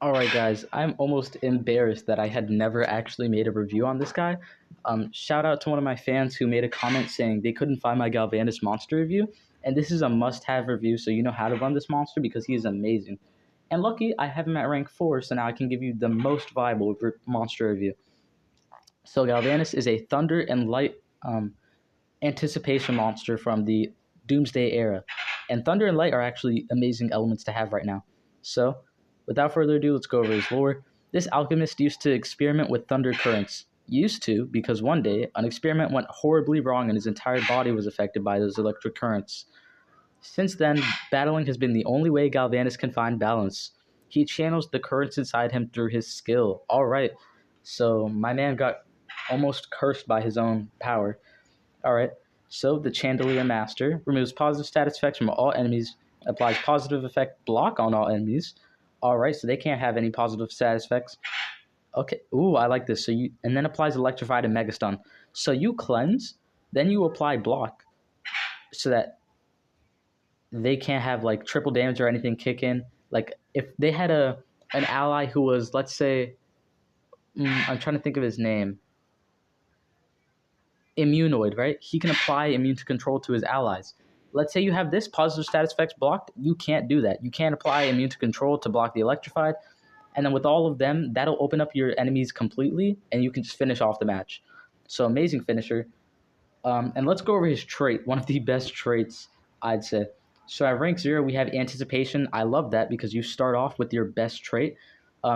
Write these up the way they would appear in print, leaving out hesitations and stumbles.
Alright guys, I'm almost embarrassed that I had never actually made a review on this guy. Shout out to one of my fans who made a comment saying they couldn't find my Galvanus monster review, and this is a must-have review so you know how to run this monster because he is amazing. And lucky, I have him at rank 4, so now I can give you the most viable monster review. So Galvanus is a thunder and light anticipation monster from the Doomsday era, and thunder and light are actually amazing elements to have right now. So, without further ado, let's go over his lore. This alchemist used to experiment with thunder currents. Used to, because one day, an experiment went horribly wrong and his entire body was affected by those electric currents. Since then, battling has been the only way Galvanus can find balance. He channels the currents inside him through his skill. Alright, so my man got almost cursed by his own power. Alright, so the Chandelier Master removes positive status effects from all enemies, applies positive effect block on all enemies. Alright, so they can't have any positive status effects. Okay, ooh, I like this. And then applies Electrified and Mega Stun. So you cleanse, then you apply block, so that they can't have like triple damage or anything kick in. Like if they had an ally who was, let's say, I'm trying to think of his name. Immunoid, right? He can apply immune to control to his allies. Let's say you have this positive status effects blocked. You can't do that. You can't apply immune to control to block the electrified. And then with all of them, that'll open up your enemies completely, and you can just finish off the match. So amazing finisher. And let's go over his trait, one of the best traits, I'd say. So at rank 0, we have Anticipation. I love that because you start off with your best trait.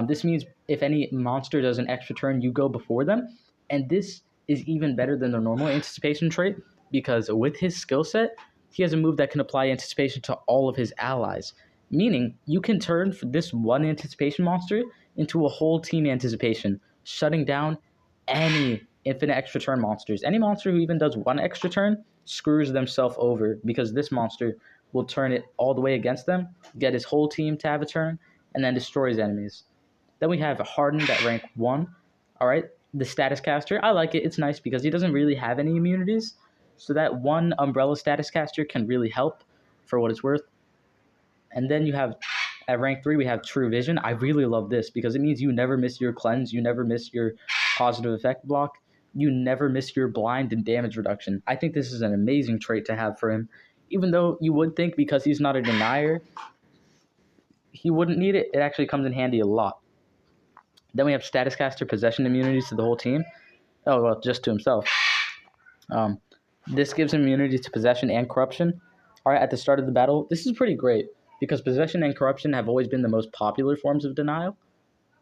This means if any monster does an extra turn, you go before them. And this is even better than the normal Anticipation trait because with his skill set, he has a move that can apply Anticipation to all of his allies. Meaning, you can turn this one Anticipation monster into a whole team Anticipation, shutting down any infinite extra turn monsters. Any monster who even does one extra turn screws themselves over because this monster will turn it all the way against them, get his whole team to have a turn, and then destroy his enemies. Then we have Hardened at rank 1. Alright, the status caster. I like it. It's nice because he doesn't really have any immunities. So that one umbrella status caster can really help for what it's worth. And then you have, at rank 3, we have True Vision. I really love this because it means you never miss your cleanse. You never miss your positive effect block. You never miss your blind and damage reduction. I think this is an amazing trait to have for him. Even though you would think because he's not a denier, he wouldn't need it. It actually comes in handy a lot. Then we have Status Caster Possession immunities to the whole team. Oh, well, just to himself. This gives him immunity to Possession and Corruption. Alright, at the start of the battle, this is pretty great because Possession and Corruption have always been the most popular forms of denial.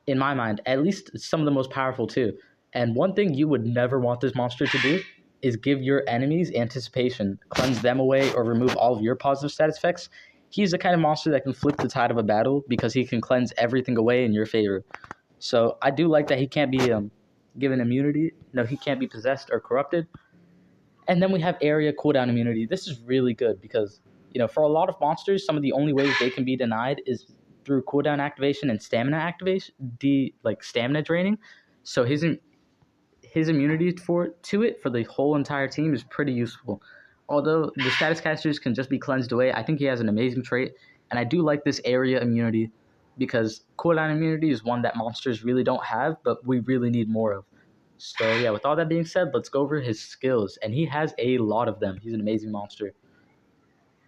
In my mind, at least some of the most powerful too. And one thing you would never want this monster to do is give your enemies Anticipation, cleanse them away, or remove all of your positive status effects. He's the kind of monster that can flip the tide of a battle because he can cleanse everything away in your favor. So I do like that he can't be given immunity. No, he can't be possessed or corrupted. And then we have area cooldown immunity. This is really good because, for a lot of monsters, some of the only ways they can be denied is through cooldown activation and stamina activation, stamina draining. So his immunity to it for the whole entire team is pretty useful. Although the status casters can just be cleansed away, I think he has an amazing trait, and I do like this area immunity because cooldown immunity is one that monsters really don't have, but we really need more of. So yeah, with all that being said, let's go over his skills, and he has a lot of them. He's an amazing monster.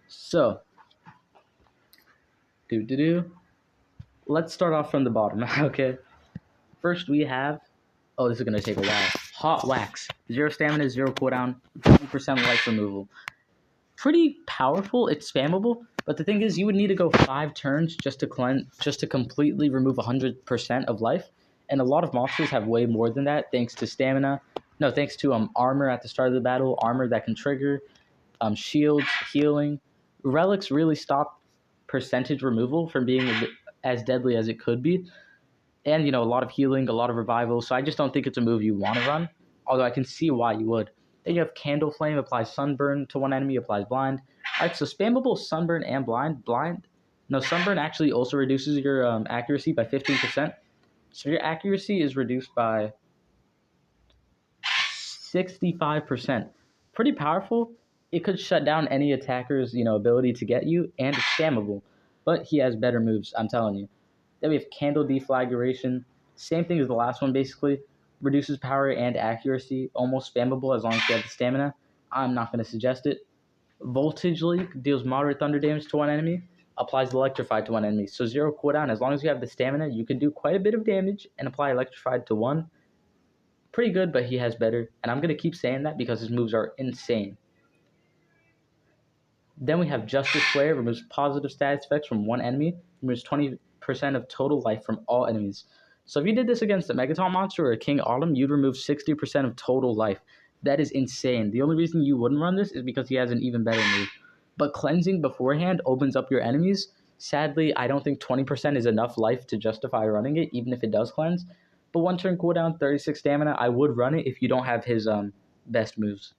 So, let's start off from the bottom, okay? First we have, this is going to take a while. Hot Wax. 0 stamina, 0 cooldown, 20% life removal. Pretty powerful, it's spammable, but the thing is you would need to go 5 turns just to completely remove 100% of life. And a lot of monsters have way more than that thanks to armor at the start of the battle, armor that can trigger, shields, healing. Relics really stop percentage removal from being as deadly as it could be. And, a lot of healing, a lot of revival, so I just don't think it's a move you want to run, although I can see why you would. Then you have Candle Flame, applies Sunburn to one enemy, applies Blind. Alright, so spammable Sunburn and Blind. Sunburn actually also reduces your accuracy by 15%. So your accuracy is reduced by 65%. Pretty powerful. It could shut down any attacker's, ability to get you, and it's spammable. But he has better moves, I'm telling you. Then we have Candle Deflagration. Same thing as the last one, basically. Reduces power and accuracy. Almost spammable as long as you have the stamina. I'm not going to suggest it. Voltage Leak deals moderate thunder damage to one enemy. Applies Electrified to one enemy. So 0 cooldown. As long as you have the stamina, you can do quite a bit of damage and apply Electrified to one. Pretty good, but he has better. And I'm going to keep saying that because his moves are insane. Then we have Justice Flare, removes positive status effects from one enemy, removes 20% of total life from all enemies. So if you did this against a Megaton monster or a King Autumn, you'd remove 60% of total life. That is insane. The only reason you wouldn't run this is because he has an even better move. But cleansing beforehand opens up your enemies. Sadly, I don't think 20% is enough life to justify running it, even if it does cleanse. But 1 turn cooldown, 36 stamina, I would run it if you don't have his best moves.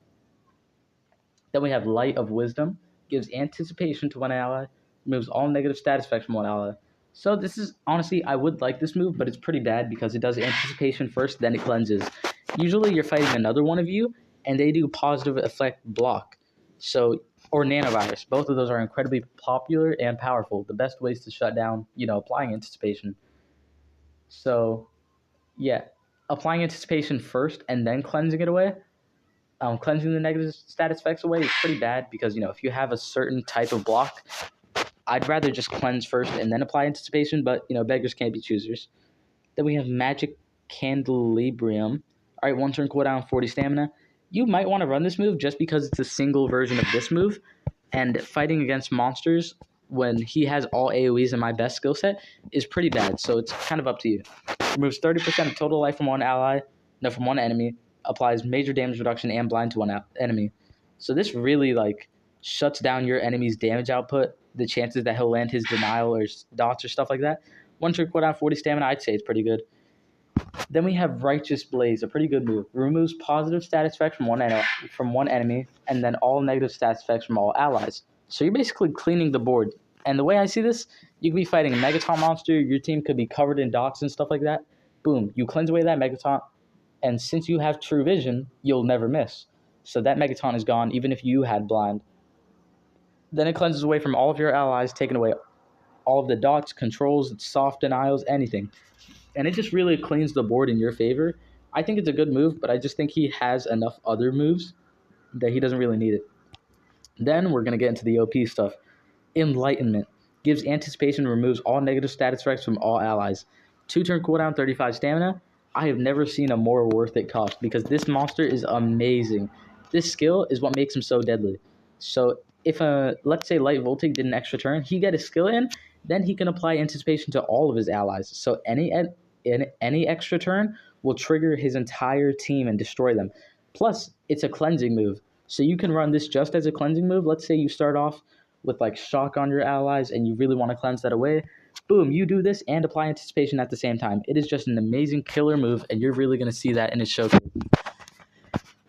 Then we have Light of Wisdom. Gives anticipation to one ally, removes all negative status effects from one ally. So this is, honestly, I would like this move, but it's pretty bad because it does anticipation first, then it cleanses. Usually you're fighting another one of you, and they do positive effect block. So, or nanovirus. Both of those are incredibly popular and powerful. The best ways to shut down, applying anticipation. So, yeah, applying anticipation first and then cleansing it away. Cleansing the negative status effects away is pretty bad because, if you have a certain type of block, I'd rather just cleanse first and then apply anticipation, but, beggars can't be choosers. Then we have Magic Candelibrium. All right, 1 turn cooldown, 40 stamina. You might want to run this move just because it's a single version of this move, and fighting against monsters when he has all AoEs in my best skill set is pretty bad, so it's kind of up to you. Removes 30% of total life from one enemy. Applies major damage reduction and blind to one enemy. So this really shuts down your enemy's damage output, the chances that he'll land his denial or dots or stuff like that. 1 turn cooldown, 40 stamina, I'd say it's pretty good. Then we have Righteous Blaze, a pretty good move. Removes positive status effects from one enemy, and then all negative status effects from all allies. So you're basically cleaning the board. And the way I see this, you could be fighting a Megaton monster, your team could be covered in dots and stuff like that. Boom, you cleanse away that Megaton, and since you have true vision, you'll never miss. So that Megaton is gone, even if you had blind. Then it cleanses away from all of your allies, taking away all of the dots, controls, soft denials, anything. And it just really cleans the board in your favor. I think it's a good move, but I just think he has enough other moves that he doesn't really need it. Then we're going to get into the OP stuff. Enlightenment. Gives anticipation, removes all negative status effects from all allies. 2 turn cooldown, 35 stamina. I have never seen a more worth it cost because this monster is amazing. This skill is what makes him so deadly. So if let's say Light Voltage did an extra turn, he get a skill in, then he can apply anticipation to all of his allies. So any extra turn will trigger his entire team and destroy them. Plus, it's a cleansing move. So you can run this just as a cleansing move. Let's say you start off with shock on your allies and you really want to cleanse that away. Boom, you do this and apply anticipation at the same time. It is just an amazing killer move, and you're really going to see that in his showcase.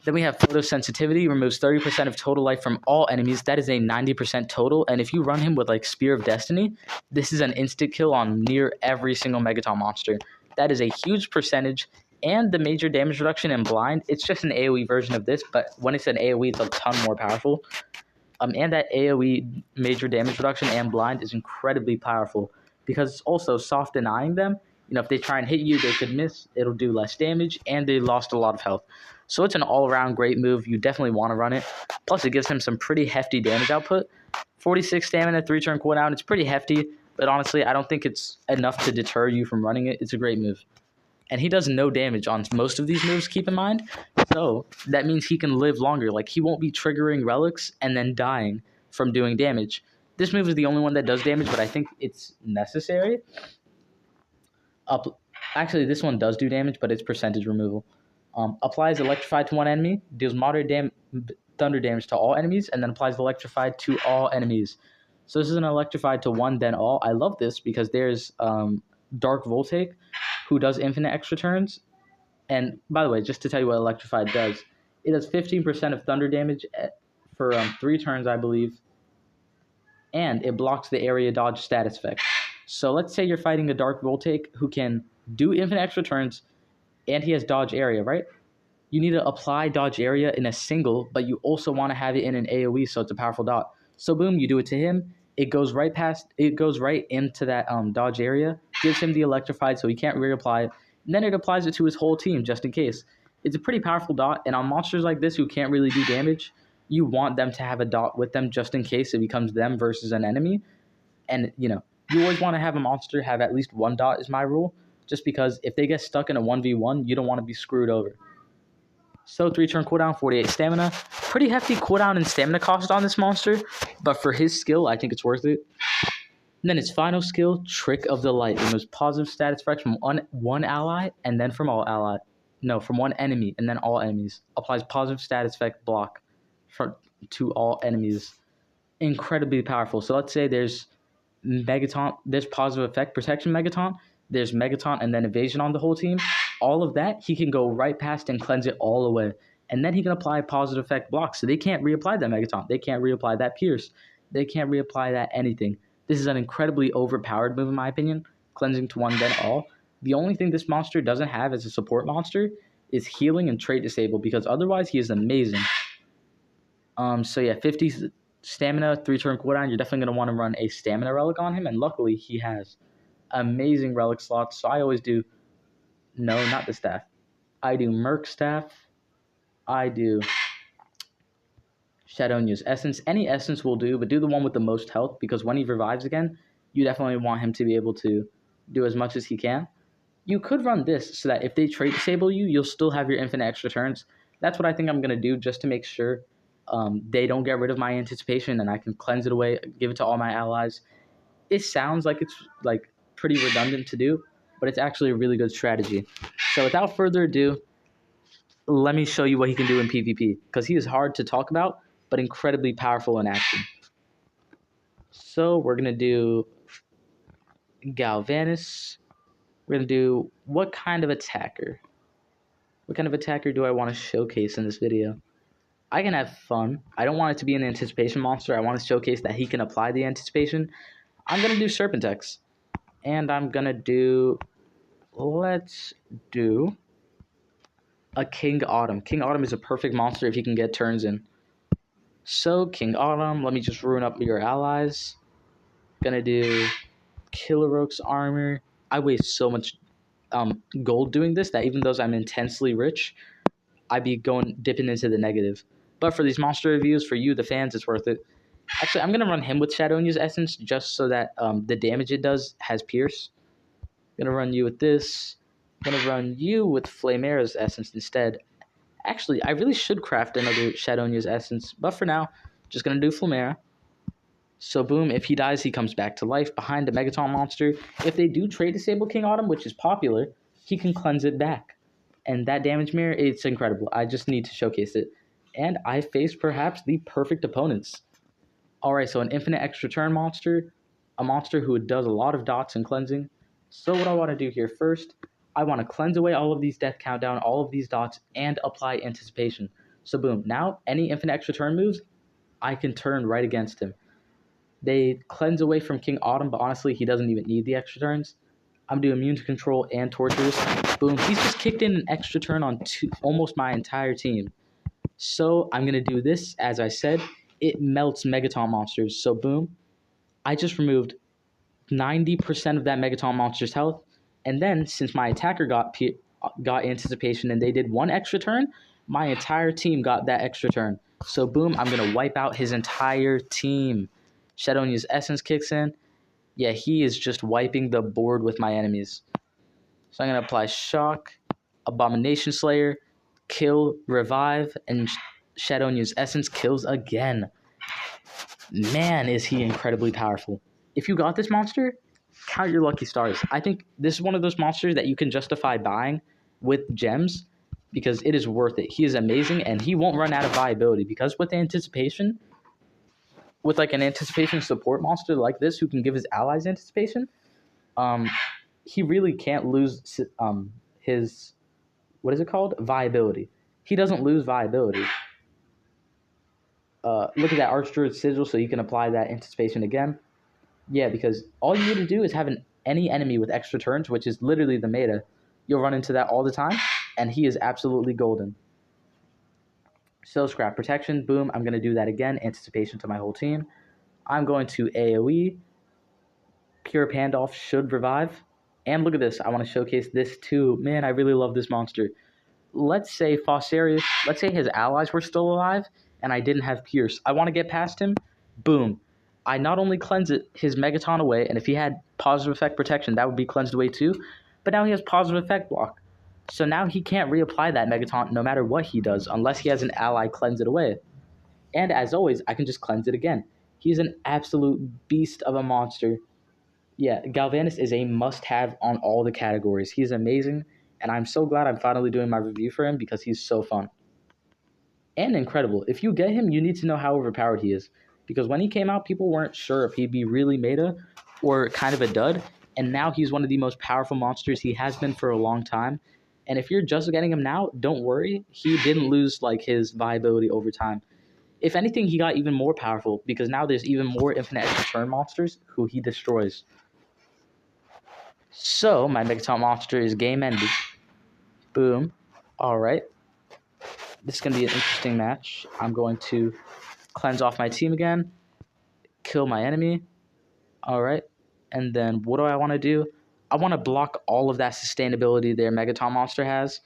Then we have Photosensitivity, removes 30% of total life from all enemies. That is a 90% total, and if you run him with Spear of Destiny, this is an instant kill on near every single Megaton monster. That is a huge percentage, and the major damage reduction and blind, it's just an AoE version of this, but when it's an AoE, it's a ton more powerful. And that AoE major damage reduction and blind is incredibly powerful because it's also soft denying them. If they try and hit you, they could miss. It'll do less damage, and they lost a lot of health. So it's an all-around great move. You definitely want to run it. Plus, it gives him some pretty hefty damage output. 46 stamina, 3 turn cooldown. It's pretty hefty, but honestly, I don't think it's enough to deter you from running it. It's a great move. And he does no damage on most of these moves, keep in mind. So that means he can live longer. He won't be triggering relics and then dying from doing damage. This move is the only one that does damage, but I think it's necessary. Actually, this one does do damage, but it's percentage removal. Applies Electrified to one enemy, deals moderate thunder damage to all enemies, and then applies Electrified to all enemies. So this is an Electrified to one, then all. I love this because there's Dark Voltaic, who does infinite extra turns. And by the way, just to tell you what Electrified does, it does 15% of thunder damage for 3 turns, I believe. And it blocks the area dodge status effect. So let's say you're fighting a Dark Voltaic who can do infinite extra turns, and he has dodge area, right? You need to apply dodge area in a single, but you also want to have it in an AoE, so it's a powerful dot. So boom, you do it to him. It goes right into that dodge area, gives him the electrified so he can't reapply it, and then it applies it to his whole team just in case. It's a pretty powerful dot, and on monsters like this who can't really do damage, you want them to have a dot with them just in case it becomes them versus an enemy. And, you always want to have a monster have at least one dot is my rule, just because if they get stuck in a 1v1, you don't want to be screwed over. So 3-turn cooldown, 48 stamina. Pretty hefty cooldown and stamina cost on this monster, but for his skill, I think it's worth it. And then his final skill, Trick of the Light. Removes positive status effects from one ally and then from all ally. No, from one enemy and then all enemies. Applies positive status effect block to all enemies. Incredibly powerful. So let's say there's Megaton, there's positive effect protection Megaton, there's Megaton and then evasion on the whole team. All of that, he can go right past and cleanse it all away. And then he can apply positive effect blocks. So they can't reapply that Megaton. They can't reapply that Pierce. They can't reapply that anything. This is an incredibly overpowered move in my opinion. Cleansing to one, then all. The only thing this monster doesn't have as a support monster is healing and trait disable, because otherwise he is amazing. So yeah, 50 stamina, 3-turn cooldown. You're definitely going to want to run a stamina relic on him, and luckily he has amazing relic slots. So I always do, no, not the staff. I do Merc Staff. I do Shadownia's Essence. Any Essence will do, but do the one with the most health, because when he revives again, you definitely want him to be able to do as much as he can. You could run this so that if they trait disable you, you'll still have your infinite extra turns. That's what I think I'm going to do, just to make sure they don't get rid of my anticipation and I can cleanse it away, give it to all my allies. It sounds like it's like pretty redundant to do, but it's actually a really good strategy. So without further ado, let me show you what he can do in PvP, because he is hard to talk about, but incredibly powerful in action. So we're going to do Galvanus. We're going to do what kind of attacker? What kind of attacker do I want to showcase in this video? I can have fun. I don't want it to be an anticipation monster. I want to showcase that he can apply the anticipation. I'm going to do Serpentex. And I'm going to do... Let's do a King Autumn. King Autumn is a perfect monster if he can get turns in. So, King Autumn, let me just ruin up your allies. Gonna do Killer Oak's armor. I waste so much gold doing this that even though I'm intensely rich, I'd be dipping into the negative. But for these monster reviews, for you, the fans, it's worth it. Actually, I'm going to run him with Shadownia's Essence just so that the damage it does has Pierce. I'm going to run you with this. I'm going to run you with Flamera's Essence instead. Actually, I really should craft another Shadownia's Essence, but for now, just going to do Flamera. So boom, if he dies, he comes back to life behind a Megaton monster. If they do trait disable King Autumn, which is popular, he can cleanse it back. And that damage mirror, it's incredible. I just need to showcase it. And I faced perhaps the perfect opponents. Alright, so an infinite extra turn monster. A monster who does a lot of dots and cleansing. So what I want to do here first, I want to cleanse away all of these death countdown, all of these dots, and apply anticipation. So boom, now any infinite extra turn moves, I can turn right against him. They cleanse away from King Autumn, but honestly, he doesn't even need the extra turns. I'm doing immune to control and tortures. Boom, he's just kicked in an extra turn on almost my entire team. So I'm going to do this, as I said, it melts Megaton monsters. So boom, I just removed 90% of that Megaton monster's health. And then, since my attacker got anticipation and they did one extra turn, my entire team got that extra turn. So boom, I'm going to wipe out his entire team. Shadownia's Essence kicks in. Yeah, he is just wiping the board with my enemies. So I'm going to apply Shock, Abomination Slayer, Kill, Revive, and Shadownia's Essence kills again. Man, is he incredibly powerful. If you got this monster, count your lucky stars. I think this is one of those monsters that you can justify buying with gems because it is worth it. He is amazing, and he won't run out of viability because with anticipation, with like an anticipation support monster like this who can give his allies anticipation, he really can't lose his, what is it called? Viability. He doesn't lose viability. Look at that Archdruid Sigil so you can apply that anticipation again. Yeah, because all you need to do is have any enemy with extra turns, which is literally the meta. You'll run into that all the time, and he is absolutely golden. So Scrap Protection, boom, I'm going to do that again, anticipation to my whole team. I'm going to AoE. Pure Pandolph should revive. And look at this. I want to showcase this too. Man, I really love this monster. Let's say Fossarius, let's say his allies were still alive and I didn't have Pierce. I want to get past him. Boom. I not only cleanse his Megaton away, and if he had positive effect protection, that would be cleansed away too. But now he has positive effect block. So now he can't reapply that Megaton no matter what he does, unless he has an ally cleanse it away. And as always, I can just cleanse it again. He's an absolute beast of a monster. Yeah, Galvanus is a must-have on all the categories. He's amazing, and I'm so glad I'm finally doing my review for him because he's so fun. And incredible. If you get him, you need to know how overpowered he is. Because when he came out, people weren't sure if he'd be really meta or kind of a dud. And now he's one of the most powerful monsters. He has been for a long time. And if you're just getting him now, don't worry. He didn't lose like his viability over time. If anything, he got even more powerful because now there's even more infinite extra turn monsters who he destroys. So my Megaton monster is game ended. Boom. All right. This is going to be an interesting match. I'm going to cleanse off my team again, kill my enemy. All right. And then what do I want to do? I want to block all of that sustainability their Megaton monster has.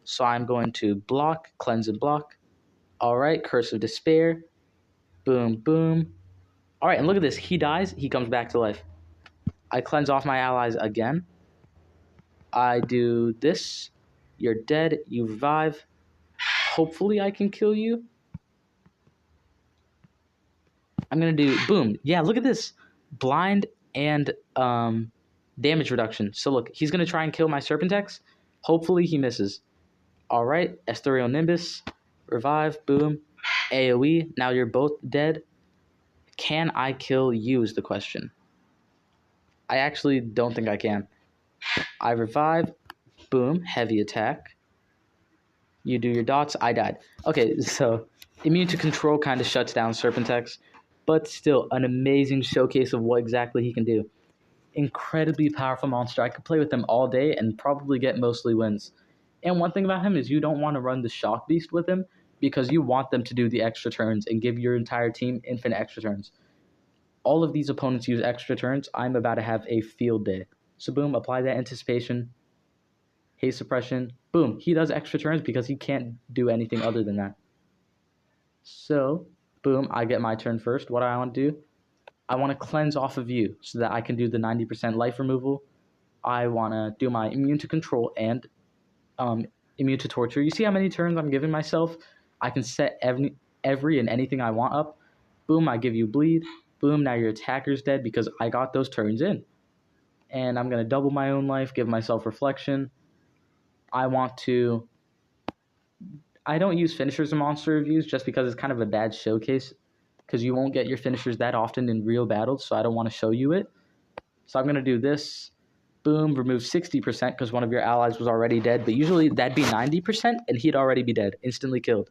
So I'm going to block, cleanse, and block. All right. Curse of Despair. Boom, boom. All right. And look at this. He dies. He comes back to life. I cleanse off my allies again. I do this. You're dead. You revive. Hopefully I can kill you. I'm going to do, boom. Yeah, look at this. Blind and damage reduction. So look, he's going to try and kill my Serpentex. Hopefully he misses. All right, Ethereal Nimbus. Revive, boom. AoE, now you're both dead. Can I kill you is the question. I actually don't think I can. I revive, boom, heavy attack. You do your dots, I died. Okay, so immune to control kind of shuts down Serpentex, but still an amazing showcase of what exactly he can do. Incredibly powerful monster. I could play with him all day and probably get mostly wins. And one thing about him is you don't want to run the Shock Beast with him because you want them to do the extra turns and give your entire team infinite extra turns. All of these opponents use extra turns. I'm about to have a field day. So boom, apply that anticipation. Haste suppression. Boom, he does extra turns because he can't do anything other than that. So, boom, I get my turn first. What do I want to do? I want to cleanse off of you so that I can do the 90% life removal. I want to do my immune to control and immune to torture. You see how many turns I'm giving myself? I can set every and anything I want up. Boom, I give you bleed. Boom, now your attacker's dead because I got those turns in. And I'm going to double my own life, give myself reflection. I don't use finishers in monster reviews just because it's kind of a bad showcase because you won't get your finishers that often in real battles, so I don't want to show you it. So I'm going to do this. Boom, remove 60% because one of your allies was already dead, but usually that'd be 90% and he'd already be dead, instantly killed.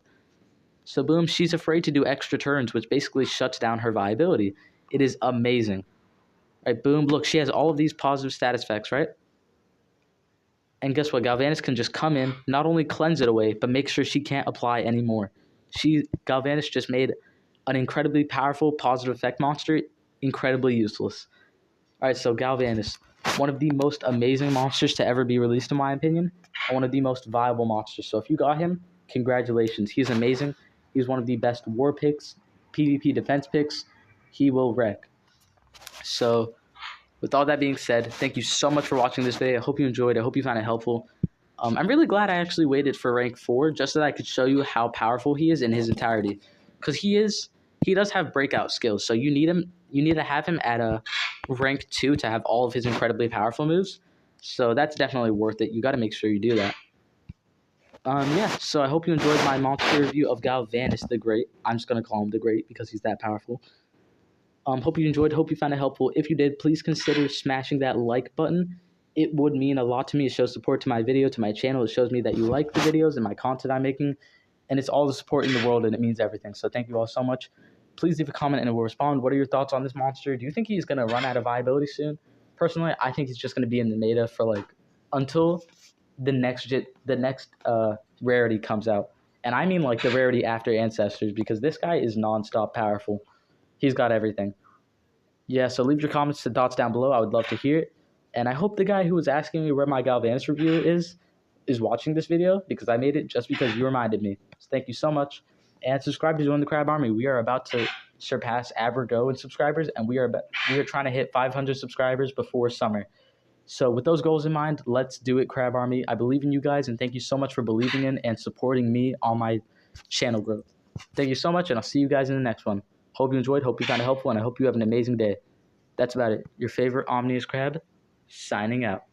So boom, she's afraid to do extra turns, which basically shuts down her viability. It is amazing. Right, boom, look, she has all of these positive status effects, right? And guess what? Galvanus can just come in, not only cleanse it away, but make sure she can't apply anymore. Galvanus just made an incredibly powerful positive effect monster incredibly useless. All right, so Galvanus, one of the most amazing monsters to ever be released, in my opinion, and one of the most viable monsters. So if you got him, congratulations. He's amazing. He's one of the best war picks, PvP defense picks. He will wreck. So with all that being said, thank you so much for watching this video. I hope you enjoyed. I hope you found it helpful. I'm really glad I actually waited for rank 4 just so that I could show you how powerful he is in his entirety. Because he does have breakout skills. So you need to have him at a rank 2 to have all of his incredibly powerful moves. So that's definitely worth it. You got to make sure you do that. Yeah, so I hope you enjoyed my monster review of Galvanus the Great. I'm just going to call him the Great because he's that powerful. Hope you enjoyed. Hope you found it helpful. If you did, please consider smashing that like button. It would mean a lot to me. It shows support to my video, to my channel. It shows me that you like the videos and my content I'm making. And it's all the support in the world, and it means everything. So thank you all so much. Please leave a comment and it will respond. What are your thoughts on this monster? Do you think he's going to run out of viability soon? Personally, I think he's just going to be in the meta for until the next rarity comes out. And I mean the rarity after Ancestors, because this guy is nonstop powerful. He's got everything. Yeah, so leave your comments and thoughts down below. I would love to hear it. And I hope the guy who was asking me where my Galvanus review is watching this video, because I made it just because you reminded me. So thank you so much. And subscribe to join the Crab Army. We are about to surpass Avergo in subscribers, and we are trying to hit 500 subscribers before summer. So with those goals in mind, let's do it, Crab Army. I believe in you guys, and thank you so much for believing in and supporting me on my channel growth. Thank you so much, and I'll see you guys in the next one. Hope you enjoyed, hope you found it helpful, and I hope you have an amazing day. That's about it. Your favorite Omni-Crab, signing out.